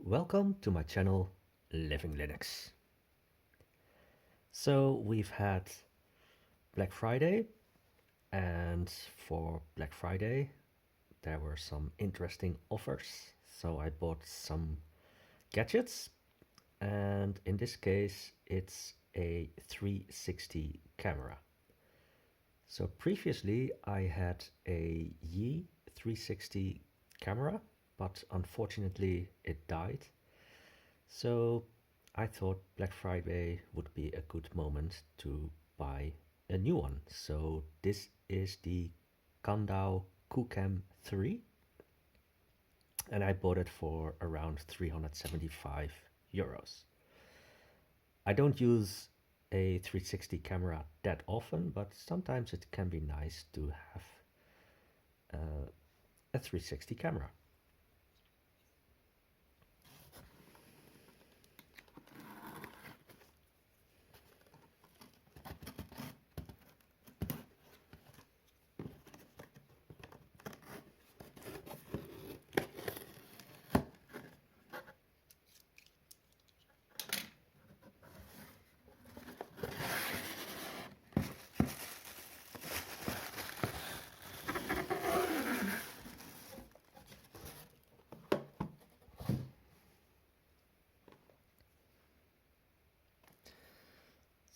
Welcome to my channel, Living Linux. So we've had Black Friday, and for Black Friday there were some interesting offers. So I bought some gadgets, and in this case it's a 360 camera. So previously I had a Yi 360 camera, but unfortunately it died. So I thought Black Friday would be a good moment to buy a new one. So this is the Kandao Qoocam 3, and I bought it for around 375 euros. I don't use a 360 camera that often, but sometimes it can be nice to have a 360 camera.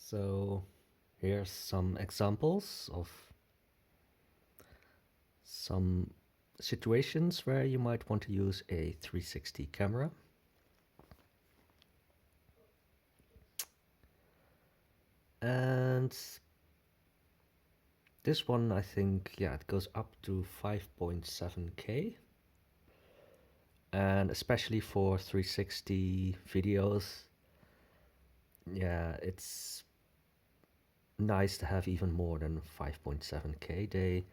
So here's some examples of some situations where you might want to use a 360 camera. And this one, I think, yeah, it goes up to 5.7K. And especially for 360 videos, yeah, it's nice to have even more than 5.7K. They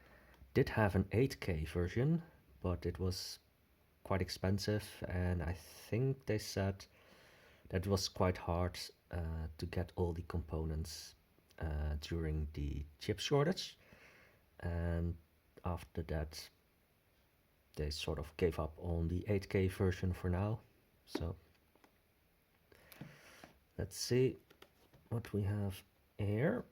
did have an 8K version, but it was quite expensive, and I think they said that it was quite hard to get all the components during the chip shortage, and after that they sort of gave up on the 8K version for now. So let's see what we have here.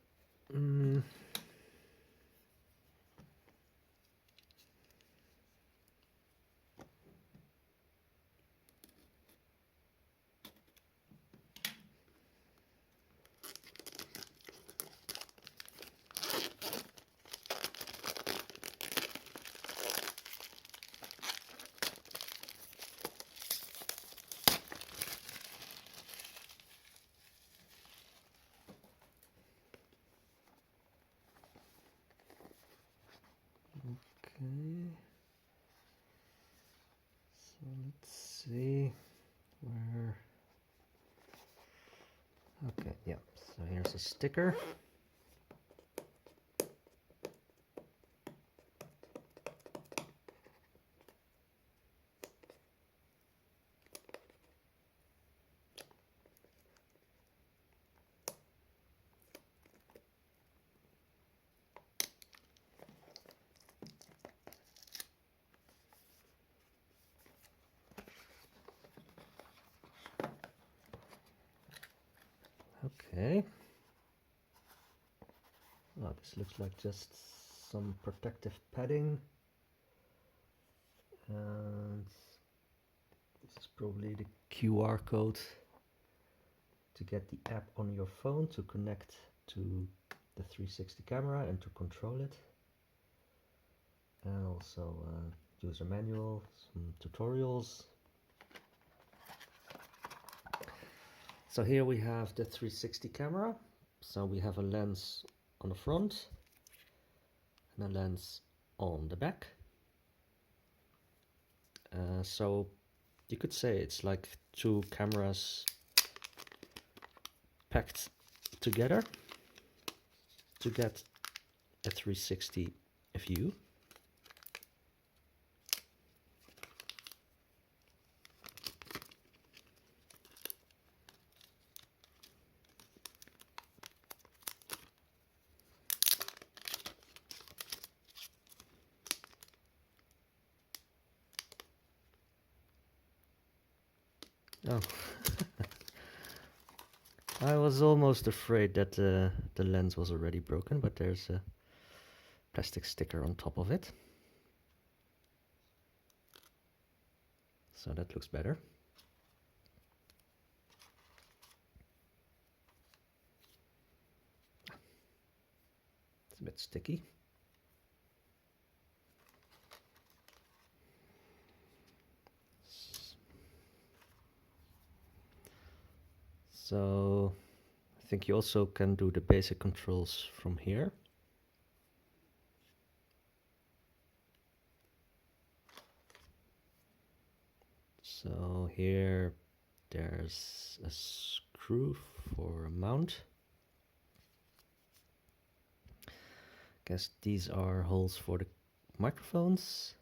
Okay, so let's see where. Okay, yeah, so here's a sticker. Okay. Oh, this looks like just some protective padding. And this is probably the QR code to get the app on your phone to connect to the 360 camera and to control it. And also user manual, some tutorials. So here we have the 360 camera. So we have a lens on the front and a lens on the back. So you could say it's like two cameras packed together to get a 360 view. Oh, I was almost afraid that the lens was already broken, but there's a plastic sticker on top of it. So that looks better. It's a bit sticky. So I think you also can do the basic controls from here. So here there's a screw for a mount. Guess these are holes for the microphones.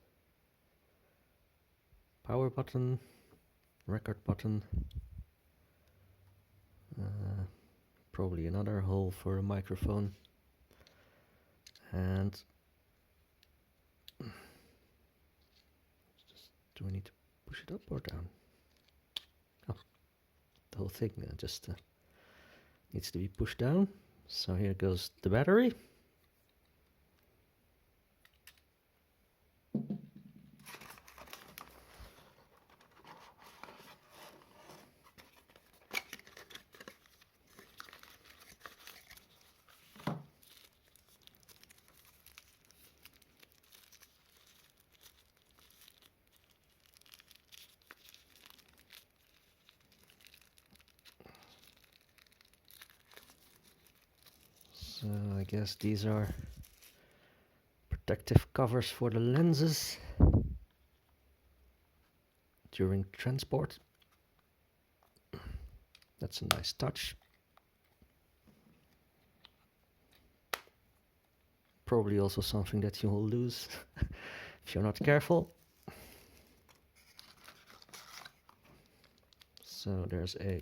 Power button, record button. Probably another hole for a microphone. And do I need to push it up or down? Oh, the whole thing just needs to be pushed down. So here goes the battery. So I guess these are protective covers for the lenses during transport. That's a nice touch. Probably also something that you will lose if you're not careful. So there's a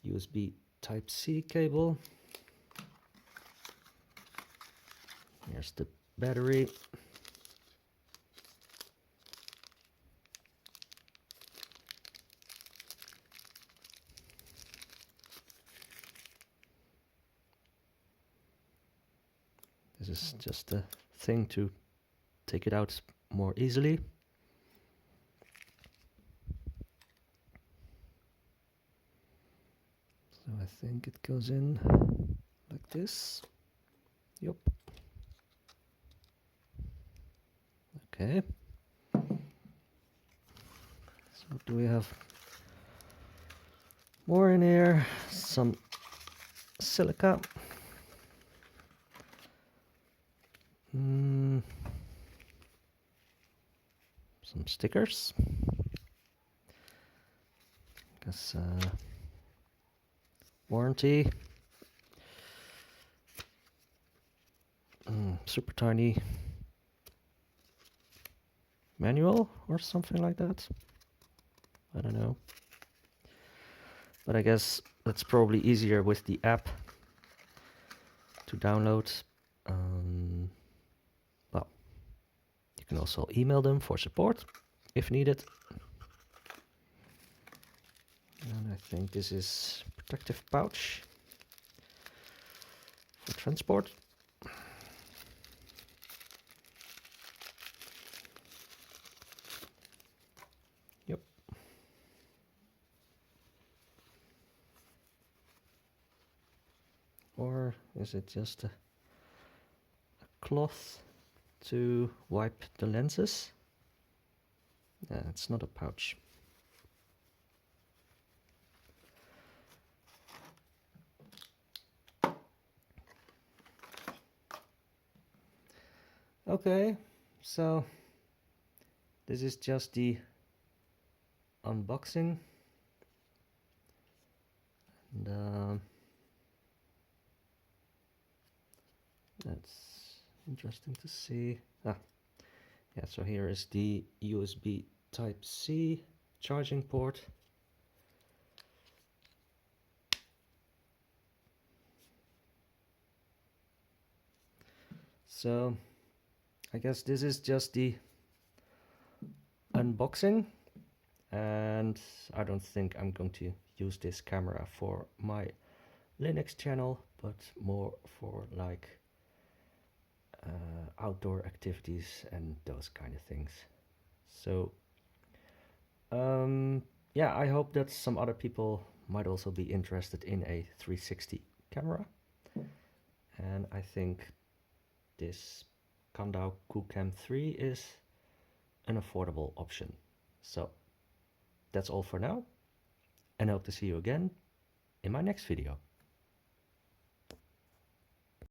USB Type-C cable. Here's the battery. This is just a thing to take it out more easily. So I think it goes in like this. Yup. Okay. So do we have more in here? Some silica. Some stickers. Guess warranty. Super tiny manual or something like that. I don't know. But I guess that's probably easier with the app to download. Well, you can also email them for support if needed. And I think this is protective pouch for transport. Yep. Or is it just a cloth to wipe the lenses? It's not a pouch. Okay, so this is just the unboxing. And that's interesting to see. Yeah, so here is the USB Type-C charging port. So I guess this is just the unboxing, and I don't think I'm going to use this camera for my Linux channel, but more for like outdoor activities and those kind of things. So yeah, I hope that some other people might also be interested in a 360 camera, and I think this Kandao Qoocam 3 is an affordable option. So that's all for now, and hope to see you again in my next video.